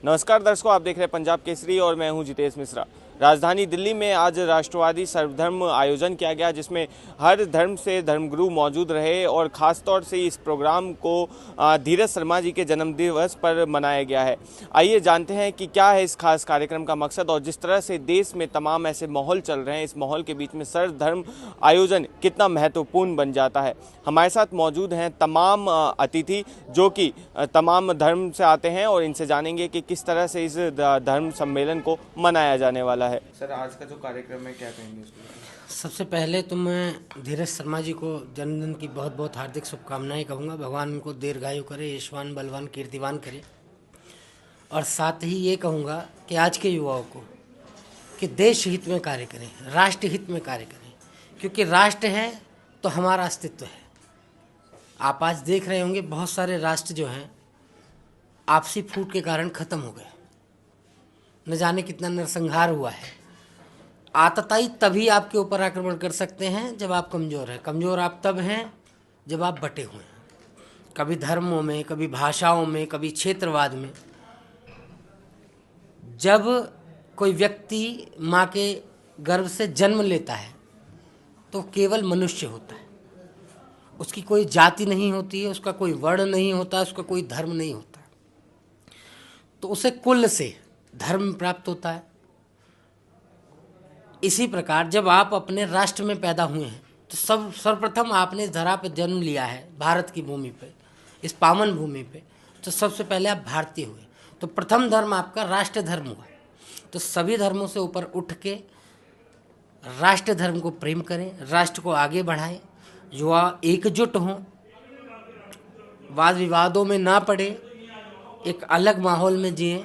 नमस्कार दर्शकों, आप देख रहे हैं पंजाब केसरी और मैं हूं जितेश मिश्रा। राजधानी दिल्ली में आज राष्ट्रवादी सर्वधर्म आयोजन किया गया, जिसमें हर धर्म से धर्मगुरु मौजूद रहे और ख़ास तौर से इस प्रोग्राम को धीरज शर्मा जी के जन्मदिवस पर मनाया गया है। आइए जानते हैं कि क्या है इस खास कार्यक्रम का मकसद और जिस तरह से देश में तमाम ऐसे माहौल चल रहे हैं, इस माहौल के बीच में सर्वधर्म आयोजन कितना महत्वपूर्ण बन जाता है। हमारे साथ मौजूद हैं तमाम अतिथि जो कि तमाम धर्म से आते हैं और इनसे जानेंगे कि किस तरह से इस धर्म सम्मेलन को मनाया जाने वाला है। सर, आज का जो कार्यक्रम है क्या कहेंगे उसको? सबसे पहले तो मैं धीरज शर्मा जी को जन्मदिन की बहुत बहुत हार्दिक शुभकामनाएं कहूँगा। भगवान उनको दीर्घायु करे, यशवान बलवान कीर्तिवान करे। और साथ ही ये कहूँगा कि आज के युवाओं को कि देश हित में कार्य करें, राष्ट्र हित में कार्य करें, क्योंकि राष्ट्र है तो हमारा अस्तित्व है। आप आज देख रहे होंगे बहुत सारे राष्ट्र जो हैं आपसी फूट के कारण ख़त्म हो गए, न जाने कितना नरसंहार हुआ है। आतताई तभी आपके ऊपर आक्रमण कर सकते हैं जब आप कमज़ोर हैं। कमज़ोर आप तब हैं जब आप बटे हुए हैं, कभी धर्मों में, कभी भाषाओं में, कभी क्षेत्रवाद में। जब कोई व्यक्ति माँ के गर्भ से जन्म लेता है तो केवल मनुष्य होता है, उसकी कोई जाति नहीं होती है, उसका कोई वर्ण नहीं होता, उसका कोई धर्म नहीं होता। तो उसे कुल से धर्म प्राप्त होता है। इसी प्रकार जब आप अपने राष्ट्र में पैदा हुए हैं तो सर्वप्रथम आपने इस धरा पर जन्म लिया है, भारत की भूमि पे, इस पावन भूमि पे, तो सबसे पहले आप भारतीय हुए। तो प्रथम धर्म आपका राष्ट्र धर्म हुआ। तो सभी धर्मों से ऊपर उठ के राष्ट्र धर्म को प्रेम करें, राष्ट्र को आगे बढ़ाएं, युवा एकजुट हों, वाद विवादों में ना पड़े, एक अलग माहौल में जिएं।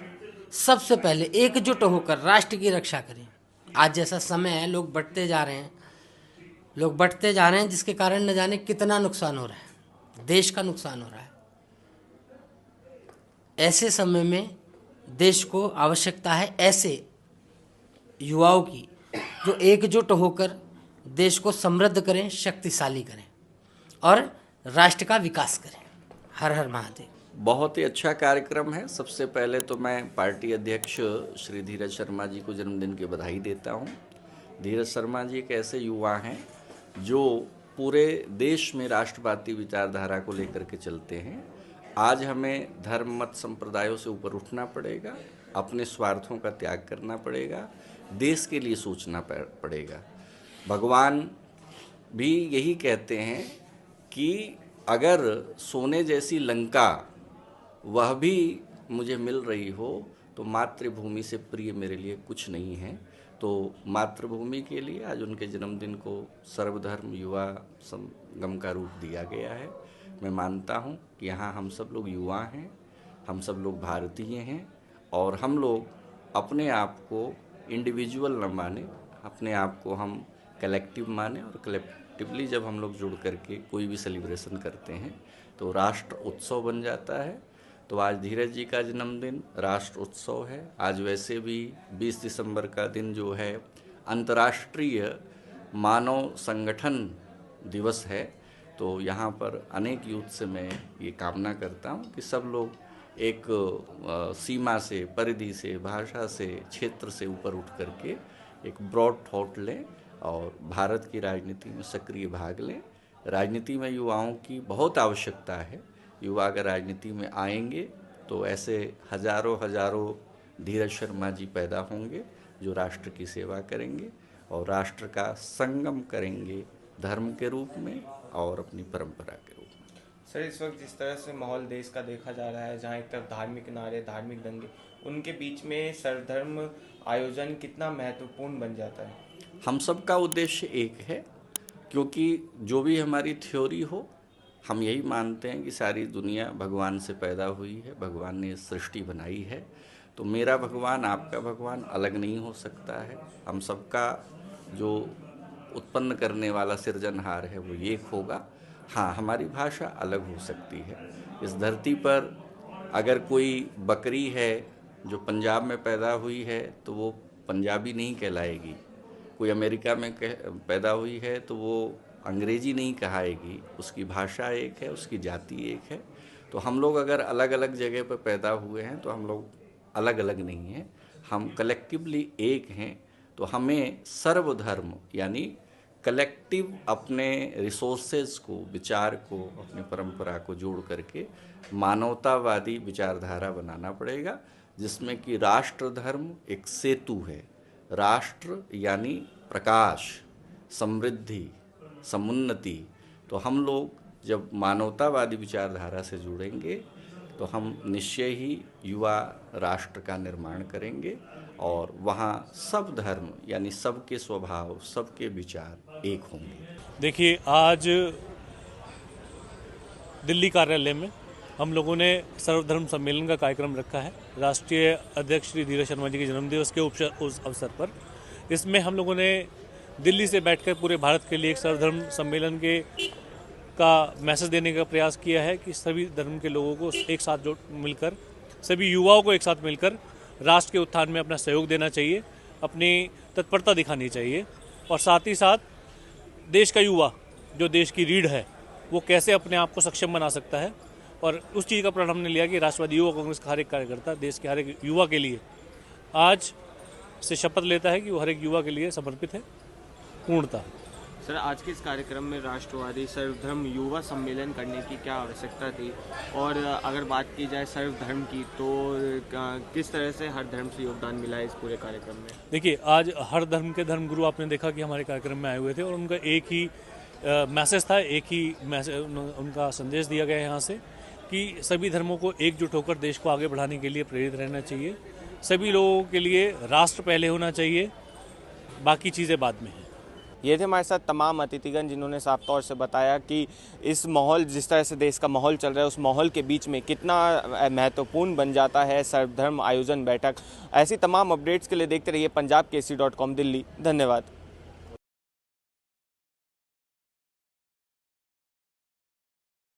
सबसे पहले एकजुट होकर राष्ट्र की रक्षा करें। आज जैसा समय है, लोग बढ़ते जा रहे हैं, जिसके कारण न जाने कितना नुकसान हो रहा है, देश का नुकसान हो रहा है। ऐसे समय में देश को आवश्यकता है ऐसे युवाओं की जो एकजुट होकर देश को समृद्ध करें, शक्तिशाली करें और राष्ट्र का विकास करें। हर हर महादेव। बहुत ही अच्छा कार्यक्रम है। सबसे पहले तो मैं पार्टी अध्यक्ष श्री धीरज शर्मा जी को जन्मदिन की बधाई देता हूं। धीरज शर्मा जी एक ऐसे युवा हैं जो पूरे देश में राष्ट्रवादी विचारधारा को लेकर के चलते हैं। आज हमें धर्म मत संप्रदायों से ऊपर उठना पड़ेगा, अपने स्वार्थों का त्याग करना पड़ेगा, देश के लिए सोचना पड़ेगा। भगवान भी यही कहते हैं कि अगर सोने जैसी लंका वह भी मुझे मिल रही हो तो मातृभूमि से प्रिय मेरे लिए कुछ नहीं है। तो मातृभूमि के लिए आज उनके जन्मदिन को सर्वधर्म युवा संगम का रूप दिया गया है। मैं मानता हूँ कि यहाँ हम सब लोग युवा हैं, हम सब लोग भारतीय हैं और हम लोग अपने आप को इंडिविजुअल न माने, अपने आप को हम कलेक्टिव माने और कलेक्टिवली जब हम लोग जुड़ करके कोई भी सेलिब्रेशन करते हैं तो राष्ट्र उत्सव बन जाता है। तो आज धीरज जी का जन्मदिन राष्ट्र उत्सव है। आज वैसे भी 20 दिसंबर का दिन जो है अंतर्राष्ट्रीय मानव संगठन दिवस है। तो यहाँ पर अनेक यूथ से मैं ये कामना करता हूँ कि सब लोग एक सीमा से, परिधि से, भाषा से, क्षेत्र से ऊपर उठ करके एक ब्रॉड थॉट लें और भारत की राजनीति में सक्रिय भाग लें। राजनीति में युवाओं की बहुत आवश्यकता है। युवा अगर राजनीति में आएंगे तो ऐसे हजारों धीरज शर्मा जी पैदा होंगे जो राष्ट्र की सेवा करेंगे और राष्ट्र का संगम करेंगे धर्म के रूप में और अपनी परंपरा के रूप में। सर, इस वक्त जिस तरह से माहौल देश का देखा जा रहा है, जहाँ एक तरफ धार्मिक नारे, धार्मिक दंगे, उनके बीच में सर्वधर्म आयोजन कितना महत्वपूर्ण बन जाता है? हम सब का उद्देश्य एक है, क्योंकि जो भी हमारी थ्योरी हो, हम यही मानते हैं कि सारी दुनिया भगवान से पैदा हुई है, भगवान ने सृष्टि बनाई है। तो मेरा भगवान, आपका भगवान अलग नहीं हो सकता है। हम सबका जो उत्पन्न करने वाला सृजनहार है वो एक होगा। हाँ, हमारी भाषा अलग हो सकती है। इस धरती पर अगर कोई बकरी है जो पंजाब में पैदा हुई है तो वो पंजाबी नहीं कहलाएगी। कोई अमेरिका में पैदा हुई है तो वो अंग्रेजी नहीं कहाएगी। उसकी भाषा एक है, उसकी जाति एक है। तो हम लोग अगर अलग अलग जगह पर पैदा हुए हैं तो हम लोग अलग अलग नहीं हैं, हम कलेक्टिवली एक हैं। तो हमें सर्वधर्म यानी कलेक्टिव अपने रिसोर्सेज को, विचार को, अपनी परंपरा को जोड़ करके मानवतावादी विचारधारा बनाना पड़ेगा, जिसमें कि राष्ट्र धर्म एक सेतु है। राष्ट्र यानी प्रकाश, समृद्धि, समुन्नति। तो हम लोग जब मानवतावादी विचारधारा से जुड़ेंगे तो हम निश्चय ही युवा राष्ट्र का निर्माण करेंगे और वहाँ सब धर्म यानी सबके स्वभाव, सबके विचार एक होंगे। देखिए, आज दिल्ली कार्यालय में हम लोगों ने सर्वधर्म सम्मेलन का कार्यक्रम रखा है राष्ट्रीय अध्यक्ष श्री धीरज शर्मा जी के जन्मदिवस के उस अवसर पर। इसमें हम लोगों ने दिल्ली से बैठकर पूरे भारत के लिए एक सर्वधर्म सम्मेलन का मैसेज देने का प्रयास किया है कि सभी धर्म के लोगों को एक साथ मिलकर, सभी युवाओं को एक साथ मिलकर राष्ट्र के उत्थान में अपना सहयोग देना चाहिए, अपनी तत्परता दिखानी चाहिए। और साथ ही साथ देश का युवा जो देश की रीढ़ है वो कैसे अपने आप को सक्षम बना सकता है, और उस चीज़ का प्रण हमने लिया कि राष्ट्रवादी युवा कांग्रेस का हर एक कार्यकर्ता देश के हर एक युवा के लिए आज से शपथ लेता है कि वो हर एक युवा के लिए समर्पित है पूर्णतः। सर, आज के इस कार्यक्रम में राष्ट्रवादी सर्वधर्म युवा सम्मेलन करने की क्या आवश्यकता थी, और अगर बात की जाए सर्वधर्म की तो किस तरह से हर धर्म से योगदान मिला है इस पूरे कार्यक्रम में? देखिए, आज हर धर्म के धर्मगुरु आपने देखा कि हमारे कार्यक्रम में आए हुए थे और उनका एक ही मैसेज था, एक ही उनका संदेश दिया गया यहाँ से कि सभी धर्मों को एकजुट होकर देश को आगे बढ़ाने के लिए प्रेरित रहना चाहिए। सभी लोगों के लिए राष्ट्र पहले होना चाहिए, बाकी चीज़ें बाद में हैं। ये थे हमारे साथ तमाम अतिथिगण जिन्होंने साफ तौर से बताया कि इस माहौल, जिस तरह से देश का माहौल चल रहा है, उस माहौल के बीच में कितना महत्वपूर्ण बन जाता है सर्वधर्म आयोजन बैठक। ऐसी तमाम अपडेट्स के लिए देखते रहिए punjabkesari.com दिल्ली। धन्यवाद।